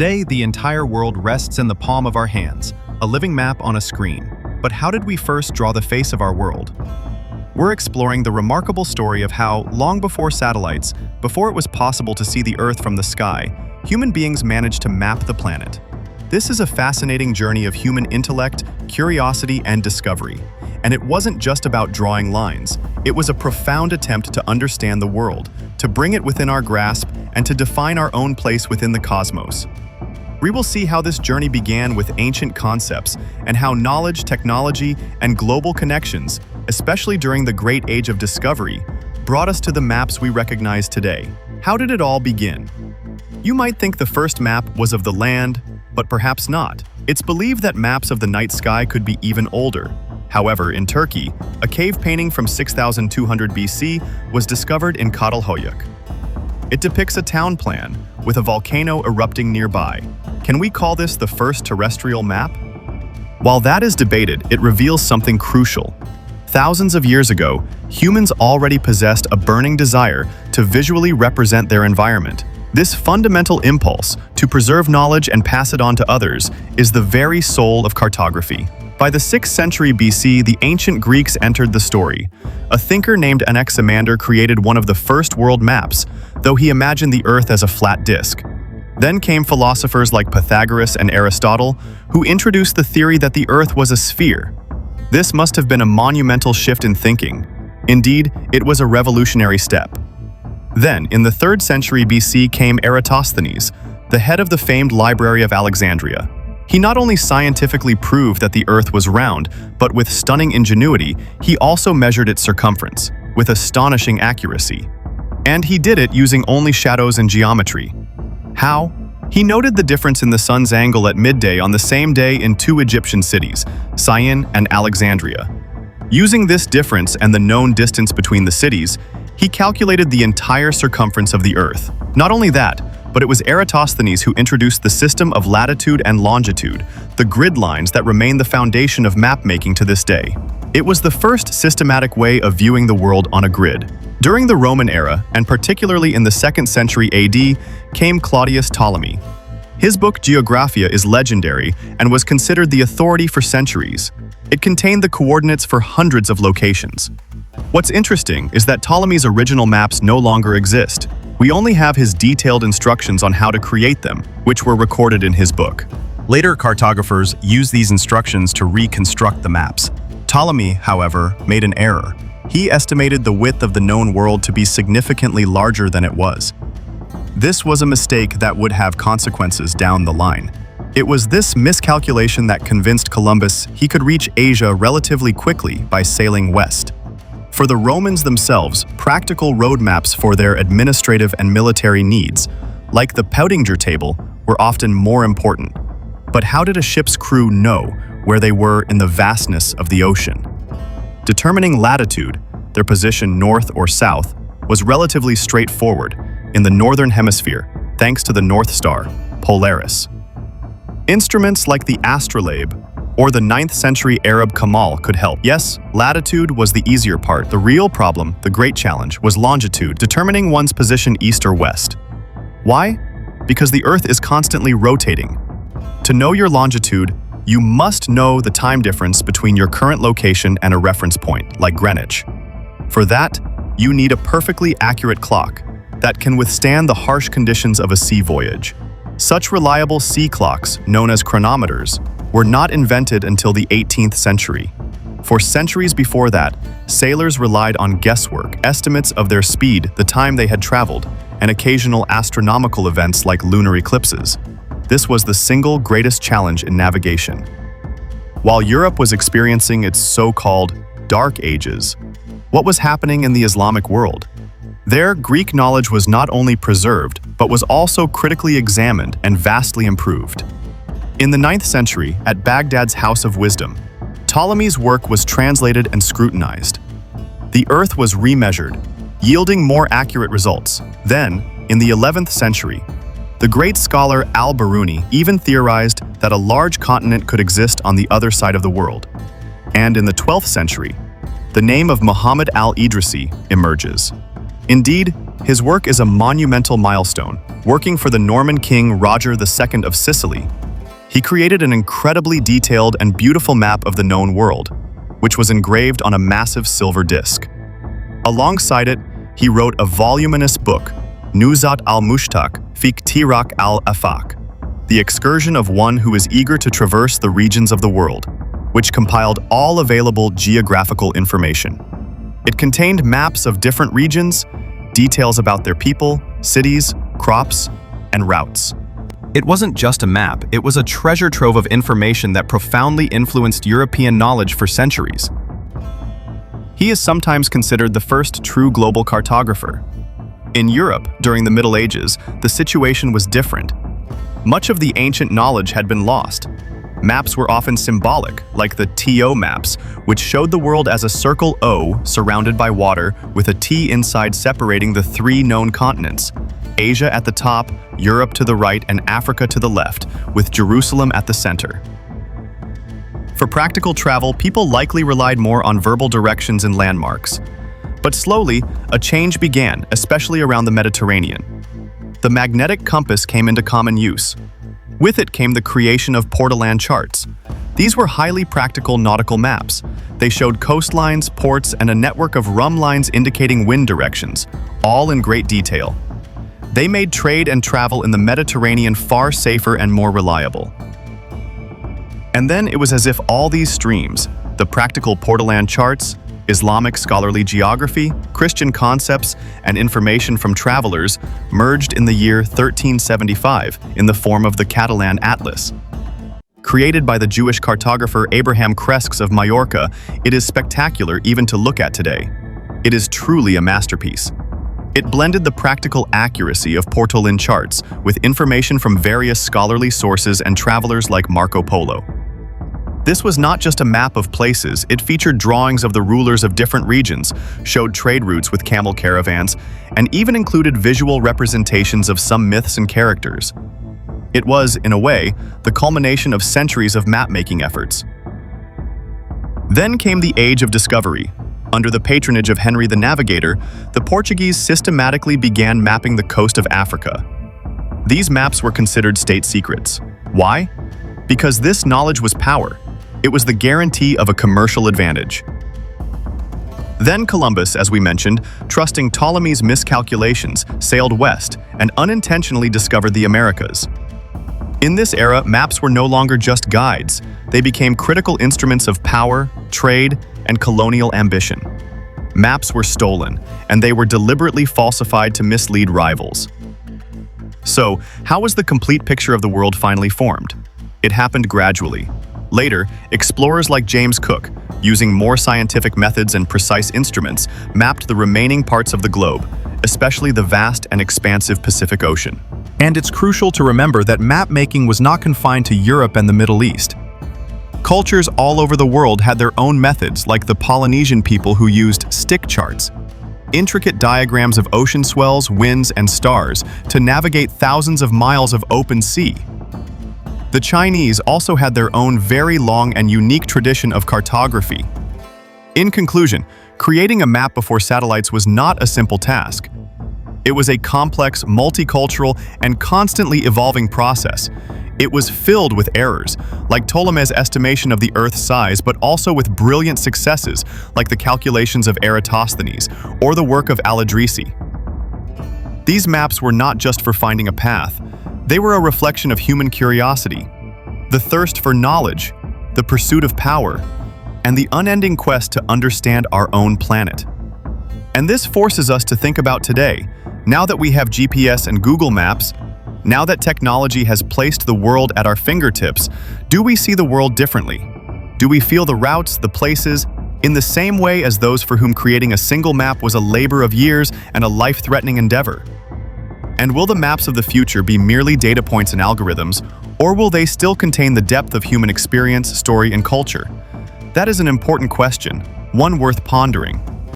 Today, the entire world rests in the palm of our hands, a living map on a screen. But how did we first draw the face of our world? We're exploring the remarkable story of how, long before satellites, before it was possible to see the Earth from the sky, human beings managed to map the planet. This is a fascinating journey of human intellect, curiosity, and discovery. And it wasn't just about drawing lines. It was a profound attempt to understand the world, to bring it within our grasp, and to define our own place within the cosmos. We will see how this journey began with ancient concepts and how knowledge, technology, and global connections, especially during the Great Age of Discovery, brought us to the maps we recognize today. How did it all begin? You might think the first map was of the land, but perhaps not. It's believed that maps of the night sky could be even older. However, in Turkey, a cave painting from 6200 BC was discovered in Katalhoyuk. It depicts a town plan, with a volcano erupting nearby. Can we call this the first terrestrial map? While that is debated, it reveals something crucial. Thousands of years ago, humans already possessed a burning desire to visually represent their environment. This fundamental impulse to preserve knowledge and pass it on to others is the very soul of cartography. By the 6th century BC, the ancient Greeks entered the story. A thinker named Anaximander created one of the first world maps, though he imagined the Earth as a flat disk. Then came philosophers like Pythagoras and Aristotle, who introduced the theory that the Earth was a sphere. This must have been a monumental shift in thinking. Indeed, it was a revolutionary step. Then, in the 3rd century BC came Eratosthenes, the head of the famed Library of Alexandria. He not only scientifically proved that the Earth was round, but with stunning ingenuity, he also measured its circumference, with astonishing accuracy. And he did it using only shadows and geometry. How? He noted the difference in the sun's angle at midday on the same day in 2 Egyptian cities, Syene and Alexandria. Using this difference and the known distance between the cities, he calculated the entire circumference of the Earth. Not only that, but it was Eratosthenes who introduced the system of latitude and longitude, the grid lines that remain the foundation of map-making to this day. It was the first systematic way of viewing the world on a grid. During the Roman era, and particularly in the 2nd century AD, came Claudius Ptolemy. His book Geographia is legendary and was considered the authority for centuries. It contained the coordinates for hundreds of locations. What's interesting is that Ptolemy's original maps no longer exist. We only have his detailed instructions on how to create them, which were recorded in his book. Later cartographers used these instructions to reconstruct the maps. Ptolemy, however, made an error. He estimated the width of the known world to be significantly larger than it was. This was a mistake that would have consequences down the line. It was this miscalculation that convinced Columbus he could reach Asia relatively quickly by sailing west. For the Romans themselves, practical roadmaps for their administrative and military needs, like the Peutinger table, were often more important. But how did a ship's crew know where they were in the vastness of the ocean? Determining latitude, their position north or south, was relatively straightforward in the northern hemisphere, thanks to the North Star, Polaris. Instruments like the astrolabe or the 9th century Arab Kamal could help. Yes, latitude was the easier part. The real problem, the great challenge, was longitude, determining one's position east or west. Why? Because the Earth is constantly rotating. To know your longitude, you must know the time difference between your current location and a reference point, like Greenwich. For that, you need a perfectly accurate clock that can withstand the harsh conditions of a sea voyage. Such reliable sea clocks, known as chronometers, were not invented until the 18th century. For centuries before that, sailors relied on guesswork, estimates of their speed, the time they had traveled, and occasional astronomical events like lunar eclipses. This was the single greatest challenge in navigation. While Europe was experiencing its so-called Dark Ages, what was happening in the Islamic world? There, Greek knowledge was not only preserved, but was also critically examined and vastly improved. In the 9th century, at Baghdad's House of Wisdom, Ptolemy's work was translated and scrutinized. The Earth was remeasured, yielding more accurate results. Then, in the 11th century, the great scholar al-Biruni even theorized that a large continent could exist on the other side of the world. And in the 12th century, the name of Muhammad al-Idrisi emerges. Indeed, his work is a monumental milestone. Working for the Norman king Roger II of Sicily, he created an incredibly detailed and beautiful map of the known world, which was engraved on a massive silver disc. Alongside it, he wrote a voluminous book, Nuzhat al-Mushtaq fi Tirak al-Afaq, the excursion of one who is eager to traverse the regions of the world, which compiled all available geographical information. It contained maps of different regions, details about their people, cities, crops, and routes. It wasn't just a map, it was a treasure trove of information that profoundly influenced European knowledge for centuries. He is sometimes considered the first true global cartographer. In Europe, during the Middle Ages, the situation was different. Much of the ancient knowledge had been lost. Maps were often symbolic, like the TO maps, which showed the world as a circle O surrounded by water with a T inside separating the three known continents: Asia at the top, Europe to the right, and Africa to the left, with Jerusalem at the center. For practical travel, people likely relied more on verbal directions and landmarks. But slowly, a change began, especially around the Mediterranean. The magnetic compass came into common use. With it came the creation of portolan charts. These were highly practical nautical maps. They showed coastlines, ports, and a network of rum lines indicating wind directions, all in great detail. They made trade and travel in the Mediterranean far safer and more reliable. And then it was as if all these streams, the practical portolan charts, Islamic scholarly geography, Christian concepts, and information from travelers merged in the year 1375 in the form of the Catalan Atlas. Created by the Jewish cartographer Abraham Cresques of Majorca, it is spectacular even to look at today. It is truly a masterpiece. It blended the practical accuracy of portolan charts with information from various scholarly sources and travelers like Marco Polo. This was not just a map of places, it featured drawings of the rulers of different regions, showed trade routes with camel caravans, and even included visual representations of some myths and characters. It was, in a way, the culmination of centuries of map-making efforts. Then came the Age of Discovery. Under the patronage of Henry the Navigator, the Portuguese systematically began mapping the coast of Africa. These maps were considered state secrets. Why? Because this knowledge was power. It was the guarantee of a commercial advantage. Then Columbus, as we mentioned, trusting Ptolemy's miscalculations, sailed west and unintentionally discovered the Americas. In this era, maps were no longer just guides. They became critical instruments of power, trade, and colonial ambition. Maps were stolen, and they were deliberately falsified to mislead rivals. So, how was the complete picture of the world finally formed? It happened gradually. Later, explorers like James Cook, using more scientific methods and precise instruments, mapped the remaining parts of the globe, especially the vast and expansive Pacific Ocean. And it's crucial to remember that map-making was not confined to Europe and the Middle East. Cultures all over the world had their own methods, like the Polynesian people who used stick charts, intricate diagrams of ocean swells, winds, and stars to navigate thousands of miles of open sea. The Chinese also had their own very long and unique tradition of cartography. In conclusion, creating a map before satellites was not a simple task. It was a complex, multicultural, and constantly evolving process. It was filled with errors, like Ptolemy's estimation of the Earth's size, but also with brilliant successes, like the calculations of Eratosthenes or the work of Al-Idrisi. These maps were not just for finding a path. They were a reflection of human curiosity, the thirst for knowledge, the pursuit of power, and the unending quest to understand our own planet. And this forces us to think about today. Now that we have GPS and Google Maps, now that technology has placed the world at our fingertips, do we see the world differently? Do we feel the routes, the places, in the same way as those for whom creating a single map was a labor of years and a life-threatening endeavor? And will the maps of the future be merely data points and algorithms, or will they still contain the depth of human experience, story, and culture? That is an important question, one worth pondering.